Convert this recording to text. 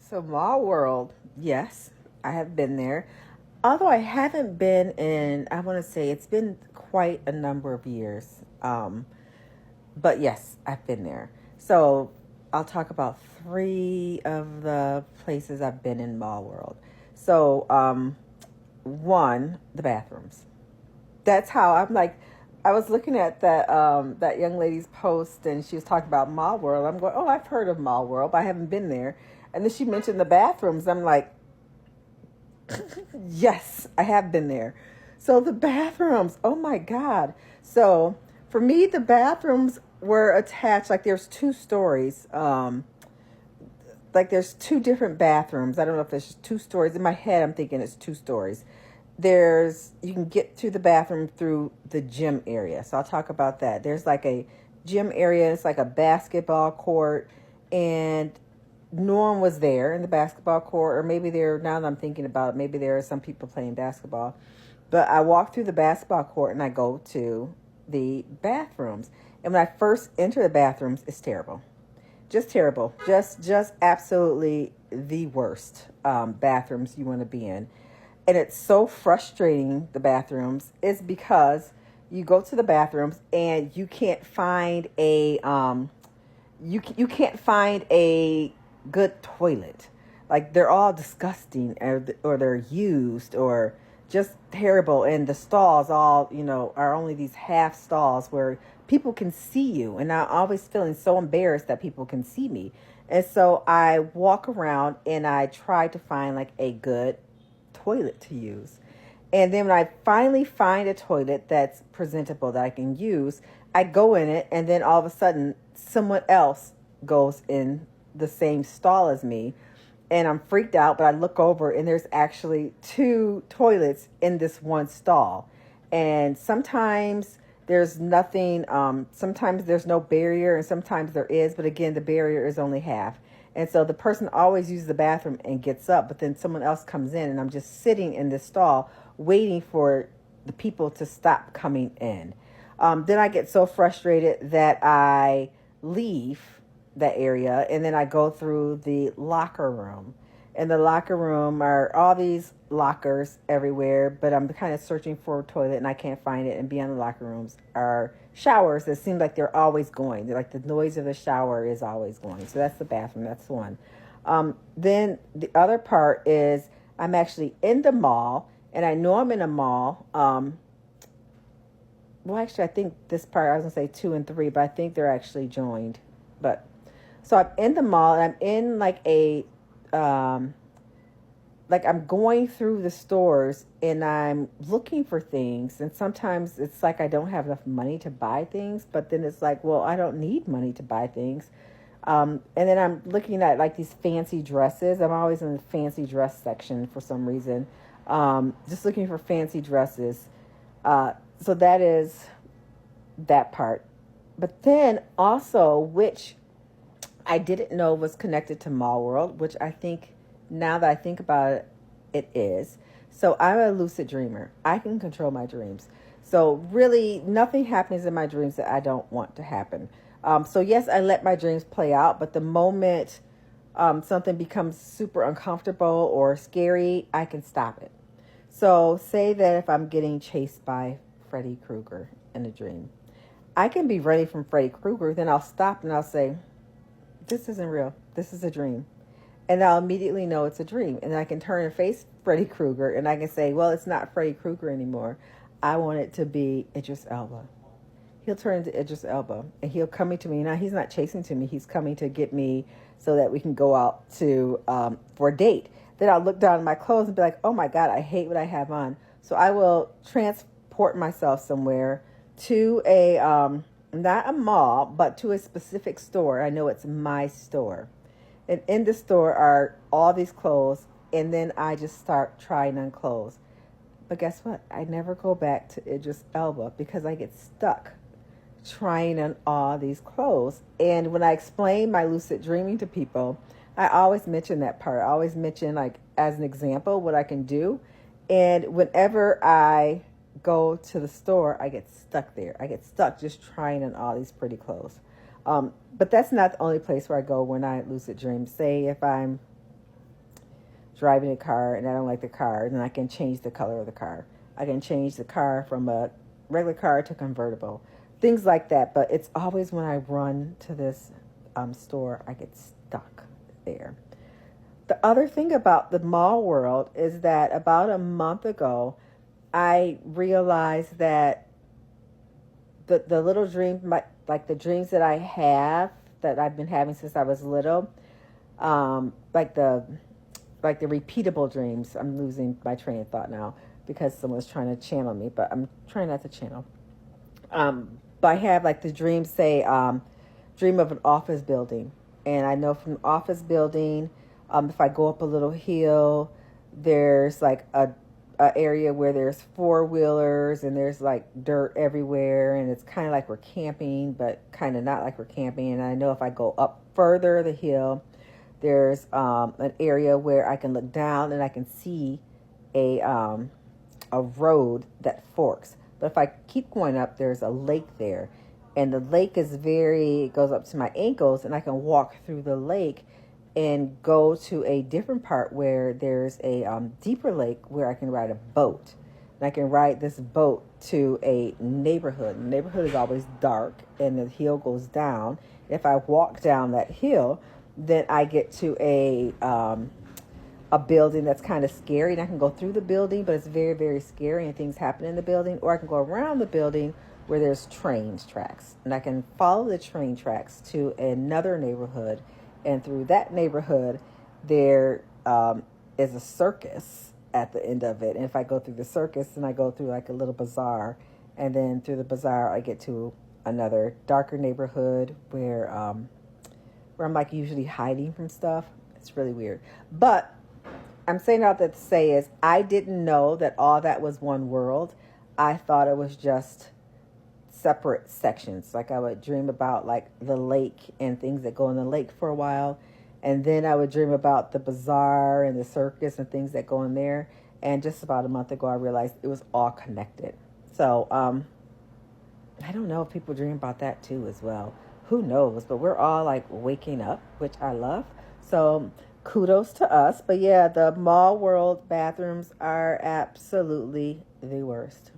So Mallworld, yes, I have been there. Although I haven't been in, I want to say it's been quite a number of years. But yes, I've been there. So I'll talk about three of the places I've been in Mallworld. So one, the bathrooms. That's how I'm like. I was looking at that young lady's post, and she was talking about Mall World. I'm going, oh, I've heard of Mall World, but I haven't been there. And then she mentioned the bathrooms. I'm like, yes, I have been there. So the bathrooms, oh my God. So for me, the bathrooms were attached, like there's two stories. Like there's two different bathrooms. I don't know if there's two stories. In my head, I'm thinking it's two stories. You can get to the bathroom through the gym area. So I'll talk about that. There's like a gym area. It's like a basketball court. And Norm was there in the basketball court, or maybe there, now that I'm thinking about it, maybe there are some people playing basketball. But I walk through the basketball court and I go to the bathrooms. And when I first enter the bathrooms, it's terrible. Just terrible. Just absolutely the worst bathrooms you want to be in. And it's so frustrating, the bathrooms, is because you go to the bathrooms and you can't find you can't find a good toilet. Like they're all disgusting, or they're used, or just terrible. And the stalls all, are only these half stalls where people can see you. And I'm always feeling so embarrassed that people can see me. And so I walk around and I try to find like a good toilet to use. And then when I finally find a toilet that's presentable that I can use, I go in it, and then all of a sudden someone else goes in the same stall as me, and I'm freaked out. But I look over and there's actually two toilets in this one stall. And sometimes there's nothing, sometimes there's no barrier, and sometimes there is, but again, the barrier is only half. And so the person always uses the bathroom and gets up, but then someone else comes in, and I'm just sitting in this stall waiting for the people to stop coming in. Then I get so frustrated that I leave that area, and then I go through the locker room. In the locker room are all these lockers everywhere, but I'm kind of searching for a toilet and I can't find it. And beyond the locker rooms are showers that seem like they're always going. They're like the noise of the shower is always going. So that's the bathroom. That's one. Then the other part is I'm actually in the mall, and I know I'm in a mall. Well, actually, I think this part, I was going to say 2 and 3, but I think they're actually joined. But so I'm in the mall, and I'm in like like I'm going through the stores and I'm looking for things. And sometimes it's like I don't have enough money to buy things, but then it's like, well, I don't need money to buy things. And then I'm looking at like these fancy dresses. I'm always in the fancy dress section for some reason. Just looking for fancy dresses. So that is that part. But then also, which I didn't know was connected to Mall World, which I think, now that I think about it, it is. So I'm a lucid dreamer. I can control my dreams. So really, nothing happens in my dreams that I don't want to happen. So yes, I let my dreams play out, but the moment something becomes super uncomfortable or scary, I can stop it. So say that if I'm getting chased by Freddy Krueger in a dream, I can be running from Freddy Krueger, then I'll stop and I'll say, this isn't real. This is a dream. And I'll immediately know it's a dream. And I can turn and face Freddy Krueger, and I can say, well, it's not Freddy Krueger anymore. I want it to be Idris Elba. He'll turn into Idris Elba, and he'll coming to me. Now, he's not chasing to me. He's coming to get me so that we can go out to for a date. Then I'll look down at my clothes and be like, oh, my God, I hate what I have on. So I will transport myself somewhere to not a mall, but to a specific store. I know it's my store. And in the store are all these clothes, and then I just start trying on clothes. But guess what? I never go back to Idris Elba because I get stuck trying on all these clothes. And when I explain my lucid dreaming to people, I always mention that part. I always mention, like, as an example, what I can do. And whenever I go to the store, I get stuck there. I get stuck just trying on all these pretty clothes. But that's not the only place where I go when I lucid dream. Say if I'm driving a car and I don't like the car, then I can change the color of the car. I can change the car from a regular car to convertible, things like that. But it's always when I run to this store, I get stuck there. The other thing about the mall world is that about a month ago, I realized that the little dreams, like the dreams that I have that I've been having since I was little, like the repeatable dreams. I'm losing my train of thought now because someone's trying to channel me, but I'm trying not to channel. But I have like the dreams, say, dream of an office building. And I know from the office building, if I go up a little hill, there's like a area where there's four-wheelers and there's like dirt everywhere. And it's kind of like we're camping, but kind of not like we're camping. And I know if I go up further the hill, there's an area where I can look down and I can see a road that forks. But if I keep going up, there's a lake there. And the lake is it goes up to my ankles, and I can walk through the lake and go to a different part where there's a deeper lake where I can ride a boat. And I can ride this boat to a neighborhood. The neighborhood is always dark, and the hill goes down. If I walk down that hill, then I get to a building that's kind of scary, and I can go through the building, but it's very, very scary, and things happen in the building. Or I can go around the building where there's tracks, and I can follow the train tracks to another neighborhood, and through that neighborhood, there is a circus at the end of it. And if I go through the circus, then I go through like a little bazaar, and then through the bazaar, I get to another darker neighborhood where I'm like usually hiding from stuff. It's really weird. But I'm saying all that to say is I didn't know that all that was one world. I thought it was just separate sections. Like I would dream about like the lake and things that go in the lake for a while. And then I would dream about the bazaar and the circus and things that go in there. And just about a month ago, I realized it was all connected. So I don't know if people dream about that too as well. Who knows? But we're all like waking up, which I love. So kudos to us. But yeah, the mall world bathrooms are absolutely the worst.